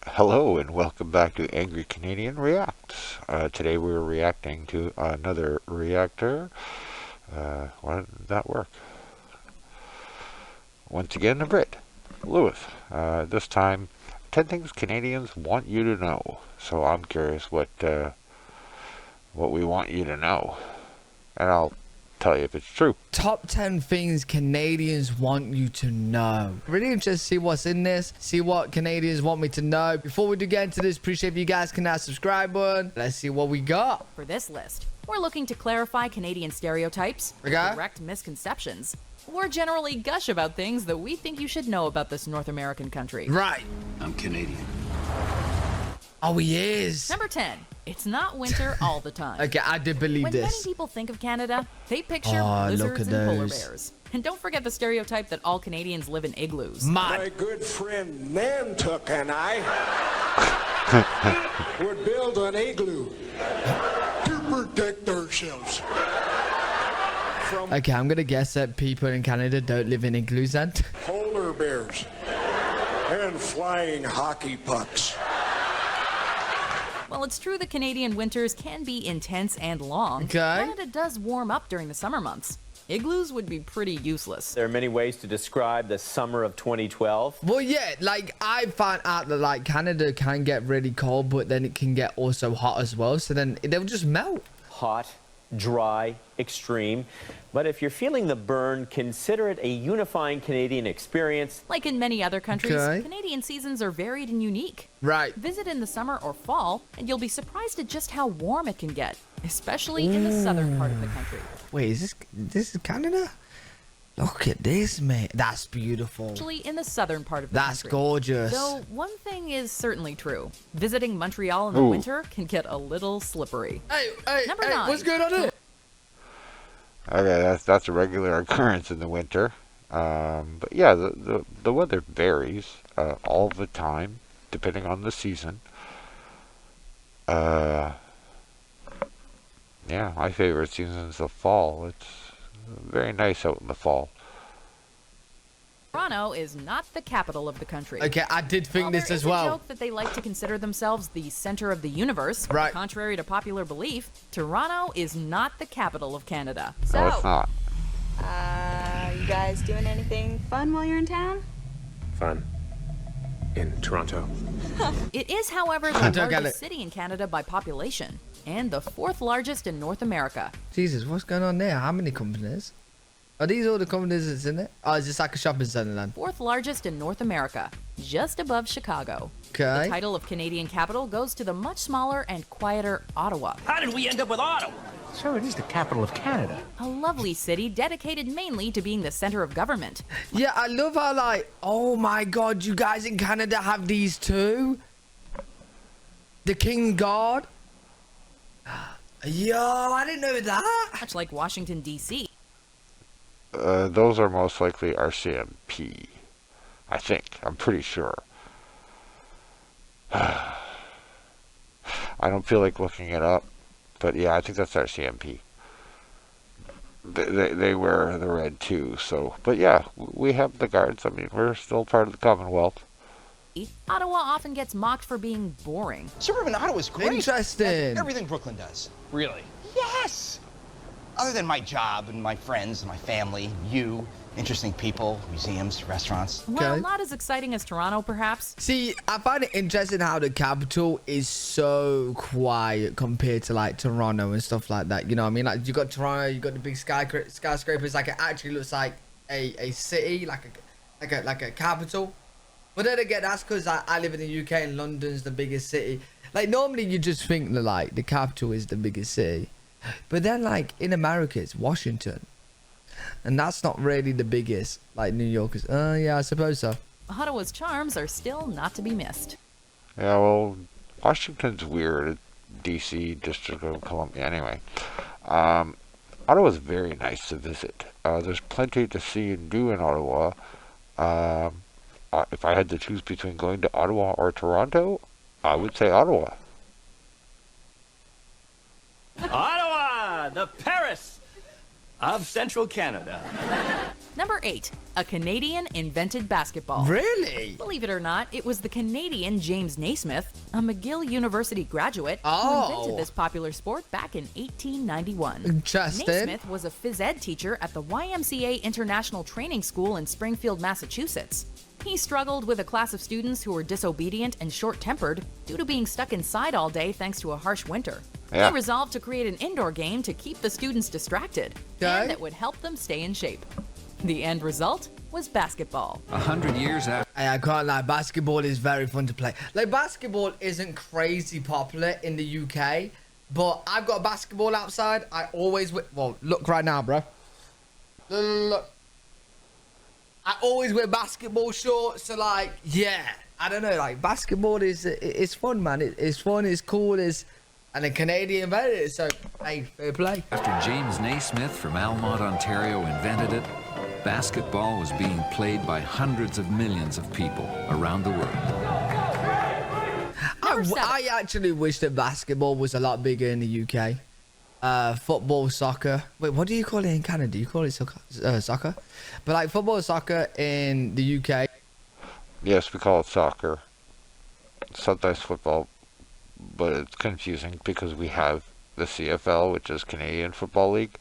Hello and welcome back to Angry Canadian Reacts. Today we're reacting to another reactor. Why did that work? Once again, the Brit, Lewis. This time, 10 things Canadians want you to know. So I'm curious what we want you to know, and I'll tell you if it's true. Top 10 things Canadians want you to know. Really interested to see what's in this, see what Canadians want me to know. Before we do get into this, appreciate if you guys can hit that subscribe button. Let's see what we got. For this list, we're looking to clarify Canadian stereotypes, correct misconceptions, or generally gush about things that we think you should know about this North American country. Right. I'm Canadian. Oh, he is. Number 10. It's not winter all the time. Okay, I did believe when this. many people think of Canada, they picture look blizzards at and polar those. bears. And don't forget the stereotype that all Canadians live in igloos. My good friend Nantuck and I would build an igloo to protect ourselves. Okay, I'm gonna guess that people in Canada don't live in igloos then. Polar bears and flying hockey pucks. Well, it's true that Canadian winters can be intense and long. Okay. Canada does warm up during the summer months. Igloos would be pretty useless. There are many ways to describe the summer of 2012. Well, yeah, like I found out that like Canada can get really cold, but then it can get also hot as well. So then they'll just melt. Hot, dry, extreme. But if you're feeling the burn, consider it a unifying Canadian experience. Like in many other countries, Okay. Canadian seasons are varied and unique. Right. Visit in the summer or fall, and you'll be surprised at just how warm it can get, especially in the southern part of the country. Wait, is this is Canada? Look at this, man. That's beautiful. Especially in the southern part of the That's country. gorgeous. Though one thing is certainly true. Visiting Montreal in the winter can get a little slippery. Hey, Number 9. what's going on here? Okay, that's a regular occurrence in the winter. But yeah, the weather varies all the time, depending on the season. Yeah, my favorite season is the fall. It's very nice out in the fall. Toronto is not the capital of the country. Okay, I did think While this there as is a well. joke that they like to consider themselves the center of the universe. Right. Contrary to popular belief, Toronto is not the capital of Canada. No, it's not. You guys doing anything fun while you're in town? Fun. In Toronto. It is, however, the don't get largest it. city in Canada by population and the 4th largest in North America. Jesus, what's going on there? How many companies? Are these all the companies that's in it? Oh, it's just like a shopping center then. 4th largest in North America, just above Chicago. Okay. The title of Canadian capital goes to the much smaller and quieter Ottawa. How did we end up with Ottawa? So it is the capital of Canada. A lovely city dedicated mainly to being the center of government. Yeah, I love how like, oh my god, you guys in Canada have these too? The King God? Yo, I didn't know that. Much like Washington, D.C. Those are most likely RCMP. I think. I'm pretty sure. I don't feel like looking it up, but yeah, I think that's RCMP. They wear the red too, so. But yeah, we have the guards. I mean, we're still part of the Commonwealth. Ottawa often gets mocked for being boring. Suburban Ottawa's great. Interesting. Like everything Brooklyn does. Really? Yes! Other than my job and my friends and my family, you, interesting people, museums, restaurants. Well, Okay. not as exciting as Toronto, perhaps. See, I find it interesting how the capital is so quiet compared to like Toronto and stuff like that. You know what I mean? Like you got Toronto, you got the big skyscrapers. Like it actually looks like a city, like a capital. But then again, that's because I live in the UK and London's the biggest city. Like normally you just think that like the capital is the biggest city, but then like in America it's Washington, and that's not really the biggest. Like New York is. Yeah, I suppose so. Ottawa's charms are still not to be missed. Yeah, well, Washington's weird. D.C., District of Columbia. Anyway, Ottawa's very nice to visit. There's plenty to see and do in Ottawa. If I had to choose between going to Ottawa or Toronto, I would say Ottawa. Ottawa, the Paris of Central Canada. Number 8. A Canadian invented basketball. Really? Believe it or not, it was the Canadian James Naismith, a McGill University graduate, who Oh. invented this popular sport back in 1891. Interesting. Naismith was a phys ed teacher at the YMCA International Training School in Springfield, Massachusetts. He struggled with a class of students who were disobedient and short-tempered due to being stuck inside all day thanks to a harsh winter. Yeah. He resolved to create an indoor game to keep the students distracted Okay. and that would help them stay in shape. The end result was basketball. 100 years after. Hey, I can't lie, basketball is very fun to play. Like, basketball isn't crazy popular in the UK, but I've got a basketball outside. I always well, look right now, bro. Look. I always wear basketball shorts, so like, yeah. I don't know, like, basketball is it's fun, man. It's fun, it's cool, and a Canadian invented it, so, hey, fair play. After James Naismith from Almont, Ontario invented it, basketball was being played by hundreds of millions of people around the world. I actually wish that basketball was a lot bigger in the UK. Football, soccer. Wait, what do you call it in Canada? You call it soccer? But like football, soccer in the UK. Yes, we call it soccer. Sometimes football, but it's confusing because we have the CFL, which is Canadian Football League,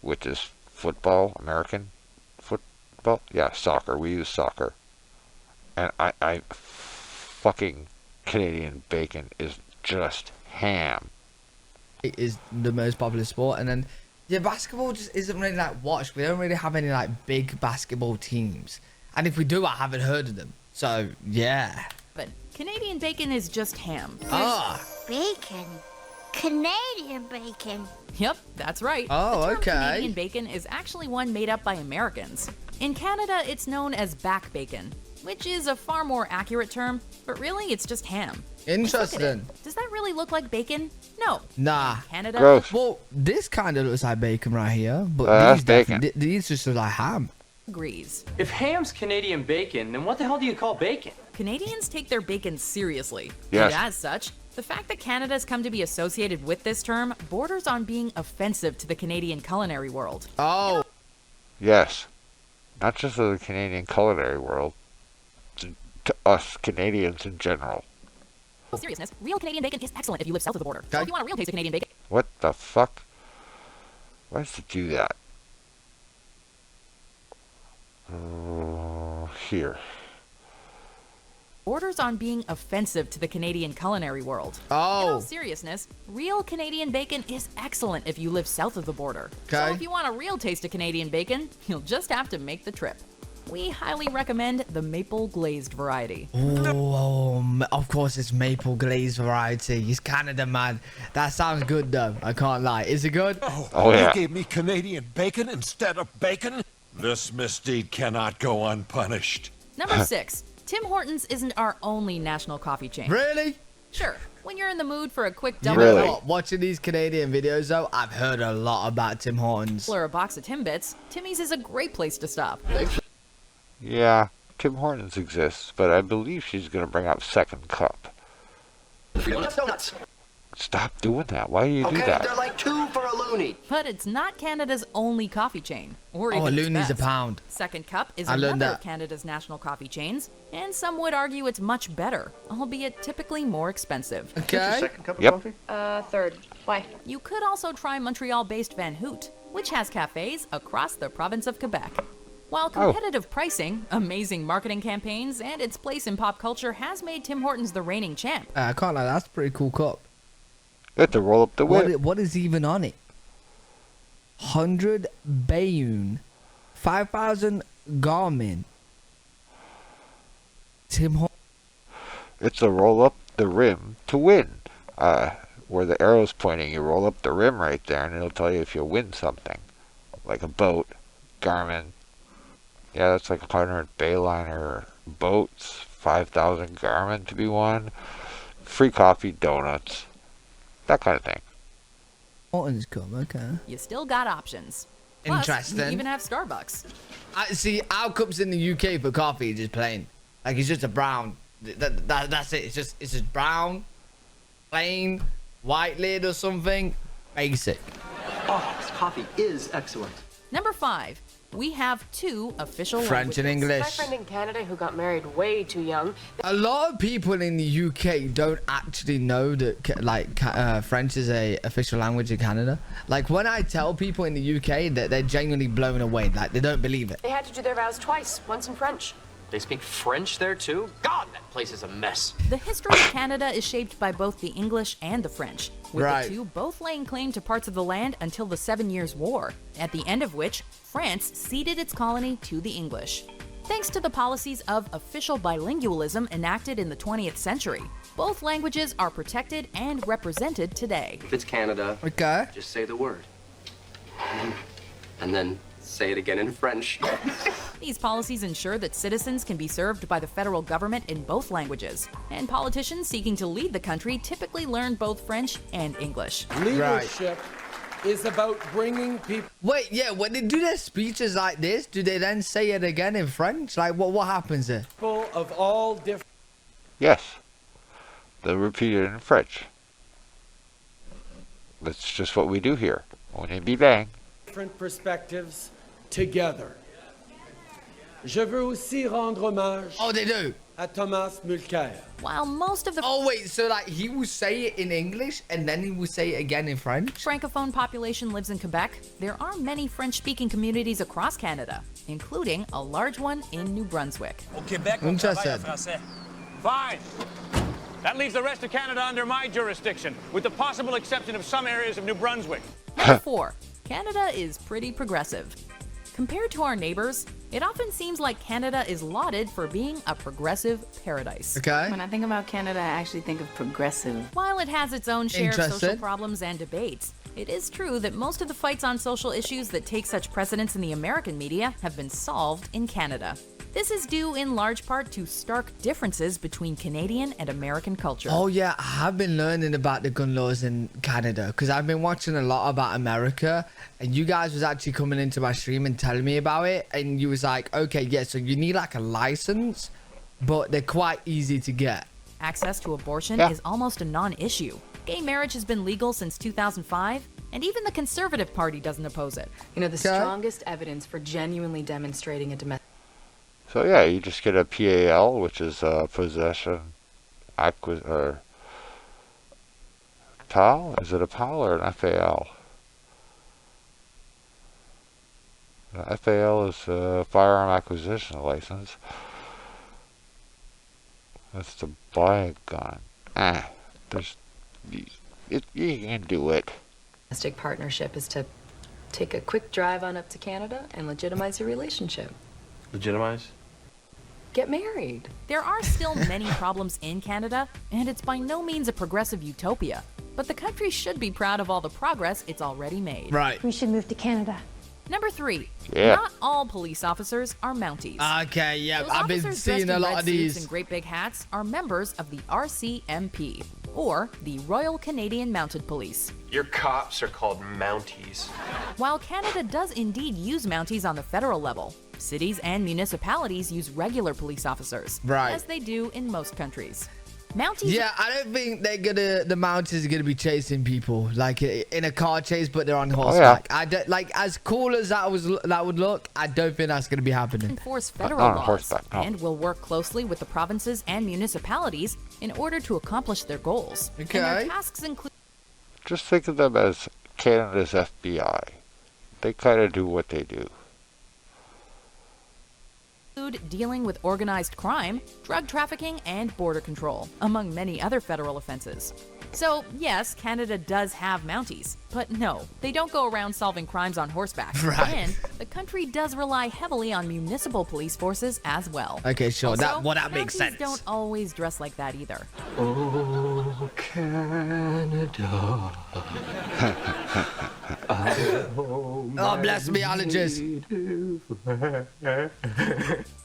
which is football, American football. Yeah, soccer. We use soccer. And I fucking Canadian bacon is just ham. It is the most popular sport, and then yeah, basketball just isn't really like watched. We don't really have any like big basketball teams, and if we do, I haven't heard of them. So yeah. But Canadian bacon is just ham. Bacon. Canadian bacon. Yep, that's right. Oh, the term okay. Canadian bacon is actually one made up by Americans. In Canada, it's known as back bacon, which is a far more accurate term, but really it's just ham. Interesting. Look at it. Does that really look like bacon? No. Nah. Canada. Gross. Well, this kind of looks like bacon right here, but That's these bacon. these just look like ham. Agrees. If ham's Canadian bacon, then what the hell do you call bacon? Canadians take their bacon seriously. Yes. And as such, the fact that Canada's come to be associated with this term borders on being offensive to the Canadian culinary world. Oh. Yes. Not just to the Canadian culinary world, to us Canadians in general. In seriousness, real Canadian bacon is excellent if you live south of the border. So if you want a real taste of Canadian bacon... What the fuck? Why does it do that? Here. Borders on being offensive to the Canadian culinary world. Oh. In all seriousness, real Canadian bacon is excellent if you live south of the border. So Okay. if you want a real taste of Canadian bacon, you'll just have to make the trip. We highly recommend the maple glazed variety. Oh, of course it's maple glaze variety. It's Canada, man. That sounds good though. I can't lie. Is it good? Oh, yeah. You gave me Canadian bacon instead of bacon? This misdeed cannot go unpunished. Number 6. Tim Hortons isn't our only national coffee chain. Really? Sure, when you're in the mood for a quick You double know Really? what? Watching these Canadian videos though, I've heard a lot about Tim Hortons. or a box of Timbits, Timmy's is a great place to stop. Yeah, Tim Hortons exists, but I believe she's going to bring up Second Cup. Donuts. Stop doing that. Why do you do that? like 2 for a loony. But it's not Canada's only coffee chain, or Oh, even a its loony's a best. pound. Second Cup is I learned another that. of Canada's national coffee chains, and some would argue it's much better, albeit typically more expensive. Okay. Cup of Yep. coffee? Third. Why? You could also try Montreal-based Van Hoot, which has cafes across the province of Quebec. While competitive pricing, amazing marketing campaigns, and its place in pop culture has made Tim Hortons the reigning champ. I can't lie. That's a pretty cool cup. You have to roll up the whip. What is even on it? 100 Bayonne, 5,000 Garmin. Tim Hortons. It's a roll up the rim to win. Where the arrow's pointing, you roll up the rim right there, and it'll tell you if you'll win something. Like a boat, Garmin. Yeah, that's like 100 Bayliner boats, 5,000 Garmin to be won. Free coffee, donuts. That kind of thing. Hortons cup. Okay. You still got options. Plus, Interesting. you even have Starbucks. I see. Our cups in the UK for coffee is just plain. Like it's just a brown. That's it. It's just brown, plain, white lid or something. Basic. Oh, this coffee is excellent. Number 5. We have 2 official French and languages. English. My friend in Canada who got married way too young. A lot of people in the UK don't actually know that French is a official language in Canada. Like when I tell people in the UK that they're genuinely blown away, like they don't believe it. They had to do their vows twice, once in French. They speak French there too? God, that place is a mess. The history of Canada is shaped by both the English and the French, with Right. the two both laying claim to parts of the land until the 7 Years' War, at the end of which France ceded its colony to the English. Thanks to the policies of official bilingualism enacted in the 20th century, both languages are protected and represented today. If it's Canada, Okay. just say the word. And then say it again in French. These policies ensure that citizens can be served by the federal government in both languages, and politicians seeking to lead the country typically learn both French and English. Leadership is about bringing people. Wait, yeah, when they do their speeches like this, do they then say it again in French? Like, what happens there? People of all different. Yes. They'll repeat it in French. That's just what we do here. On est bilingue. Different perspectives together. Je veux aussi rendre hommage Oh, they do. à Thomas Mulcair. While most of the Oh, wait, so like he will say it in English and then he will say it again in French? Francophone population lives in Quebec, there are many French-speaking communities across Canada, including a large one in New Brunswick. Au Québec, on travaille en français. Fine. That leaves the rest of Canada under my jurisdiction, with the possible exception of some areas of New Brunswick. Number 4. Canada is pretty progressive. Compared to our neighbors, it often seems like Canada is lauded for being a progressive paradise. Okay. When I think about Canada, I actually think of progressive. While it has its own share of social Interested. problems and debates, it is true that most of the fights on social issues that take such precedence in the American media have been solved in Canada. This is due in large part to stark differences between Canadian and American culture. Oh yeah, I have been learning about the gun laws in Canada because I've been watching a lot about America, and you guys was actually coming into my stream and telling me about it, and you was like, okay, yeah, so you need like a license, but they're quite easy to get. Access to abortion is almost a non-issue. Gay marriage has been legal since 2005, and even the Conservative Party doesn't oppose it. You know, the strongest evidence for genuinely demonstrating a domestic. So yeah, you just get a PAL, which is possession, or PAL? Is it a PAL or an FAL? The FAL is a firearm acquisition license. That's to buy a gun. You can do it. Domestic partnership is to take a quick drive on up to Canada and legitimize your relationship. Legitimize? Get married. There are still many problems in Canada, and it's by no means a progressive utopia. But the country should be proud of all the progress it's already made. Right. We should move to Canada. Number 3. Yeah. Not all police officers are Mounties. Okay, yeah, Those I've been officers seeing dressed a in lot red of suits these. and great big hats are members of the RCMP, or the Royal Canadian Mounted Police. Your cops are called Mounties. While Canada does indeed use Mounties on the federal level, cities and municipalities use regular police officers, Right. as they do in most countries. Mounties. Yeah, I don't think the Mounties are gonna be chasing people like in a car chase, but they're on horseback. I don't, like, as cool as that would look, I don't think that's gonna be happening. Enforce federal Not on laws horseback, no. and will work closely with the provinces and municipalities in order to accomplish their goals. And their Okay. tasks include Just think of them as Canada's FBI. They kind of do what they do. dealing with organized crime, drug trafficking, and border control, among many other federal offenses. So, yes, Canada does have Mounties, but no, they don't go around solving crimes on horseback. Right. And the country does rely heavily on municipal police forces as well. Okay, sure, Also, that makes Mounties sense. don't always dress like that either. Oh, Canada. Oh, bless me, allergies.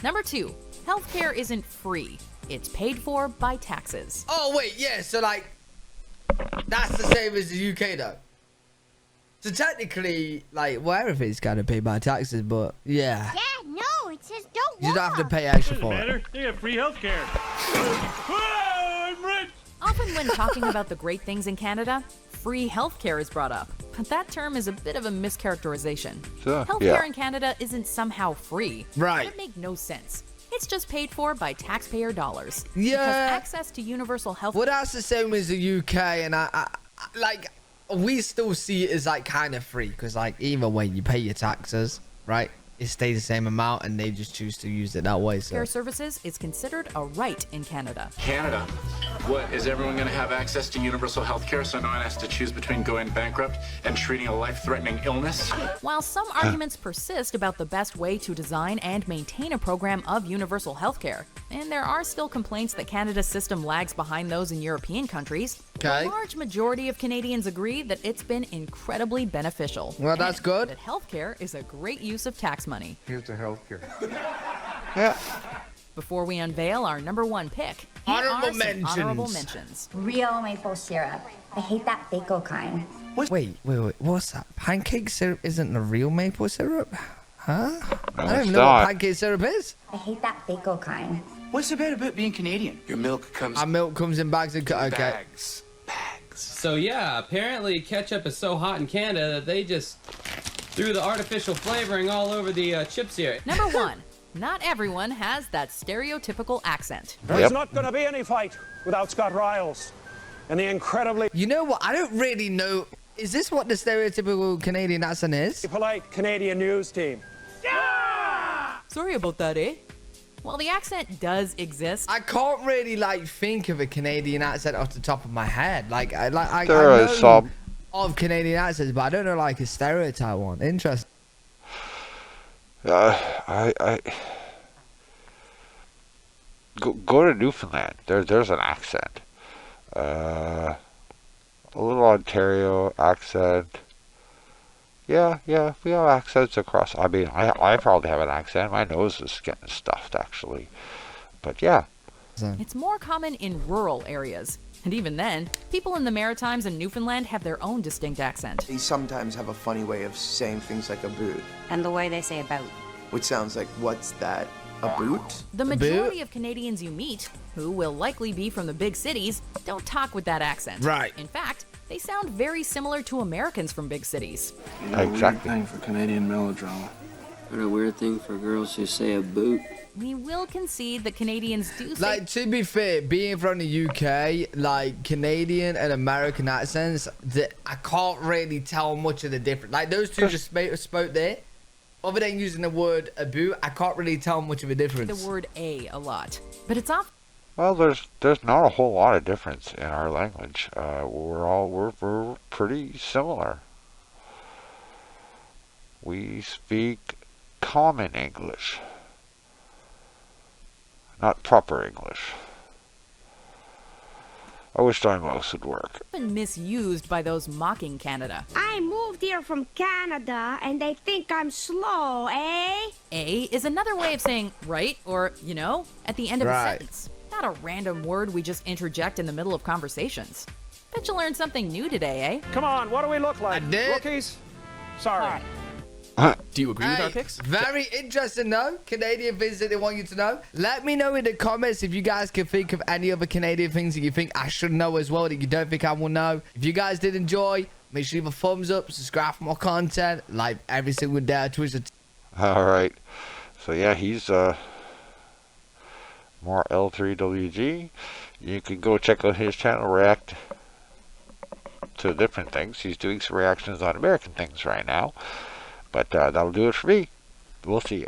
Number 2, healthcare isn't free. It's paid for by taxes. Oh wait, yeah. So like, that's the same as the UK though. So technically, like, well, everything's gotta pay by taxes, but yeah, Yeah, no, it says don't you don't have to pay extra Doesn't for matter. it. They have free healthcare. Whoa, I'm rich. Often when talking about the great things in Canada, free healthcare is brought up. But that term is a bit of a mischaracterization. Sure, Healthcare yeah. in Canada isn't somehow free. Right. That would make no sense. It's just paid for by taxpayer dollars. Yeah. Because access to universal health. Well, that's the same as the UK, and I like, we still see it as like kind of free, because like either way you pay your taxes, right? It stays the same amount, and they just choose to use it that way. So Care services is considered a right in Canada. Canada. What, is everyone going to have access to universal health care so no one has to choose between going bankrupt and treating a life-threatening illness? While some arguments persist about the best way to design and maintain a program of universal health care, and there are still complaints that Canada's system lags behind those in European countries, Okay. a large majority of Canadians agree that it's been incredibly beneficial. Well, that's and good. That healthcare is a great use of tax money. Here's the healthcare. Yeah. Before we unveil our number one pick, here Honorable are some mentions. honorable mentions. Real maple syrup. I hate that Faco kind. wait, what's that? Pancake syrup isn't the real maple syrup? Huh? I don't it's even know not. what pancake syrup is. I hate that Faco kind. What's the bad about being Canadian? Your milk comes Our milk comes in bags and okay. bags. So yeah, apparently ketchup is so hot in Canada that they just threw the artificial flavoring all over the chips here. Number one, not everyone has that stereotypical accent. There's not going to be any fight without Scott Riles and the incredibly You know what? I don't really know. Is this what the stereotypical Canadian accent is? polite Canadian news team. Sorry about that, eh? Well, the accent does exist. I can't really like think of a Canadian accent off the top of my head. Like I There I is know some. of Canadian accents, but I don't know like a stereotype one. Interesting. Go to Newfoundland. There's an accent. A little Ontario accent. Yeah, we have accents across. I mean, I probably have an accent. My nose is getting stuffed, actually. But yeah. It's more common in rural areas. And even then, people in the Maritimes and Newfoundland have their own distinct accent. They sometimes have a funny way of saying things like a boot, And the way they say about. which sounds like, what's that? A boot? The majority of Canadians you meet, who will likely be from the big cities, don't talk with that accent. Right. In fact, they sound very similar to Americans from big cities. Exactly. Weird thing for Canadian melodrama. But a weird thing for girls who say a boot. We will concede that Canadians do say... Like, to be fair, being from the UK, like Canadian and American accents, I can't really tell much of the difference. Like those two just spoke there. Other than using the word a boot, I can't really tell much of a difference. the word a lot. But it's off. Well, there's not a whole lot of difference in our language. We're pretty similar. We speak common English, not proper English. I wish Mouse would work. Often misused by those mocking Canada. I moved here from Canada and they think I'm slow, eh? A is another way of saying right or, at the end of a Right. sentence. Not a random word we just interject in the middle of conversations. Bet you learned something new today, eh? Come on, what do we look like? I did. Rookies? Sorry. Do you agree with our picks? Very interesting though. Canadian things that they want you to know. Let me know in the comments if you guys can think of any other Canadian things that you think I should know as well that you don't think I will know. If you guys did enjoy, make sure you leave a thumbs up, subscribe for more content, like every single day on Twitter. All right. So yeah, he's more L3WG. You can go check out his channel, react to different things. He's doing some reactions on American things right now. But that'll do it for me. We'll see you.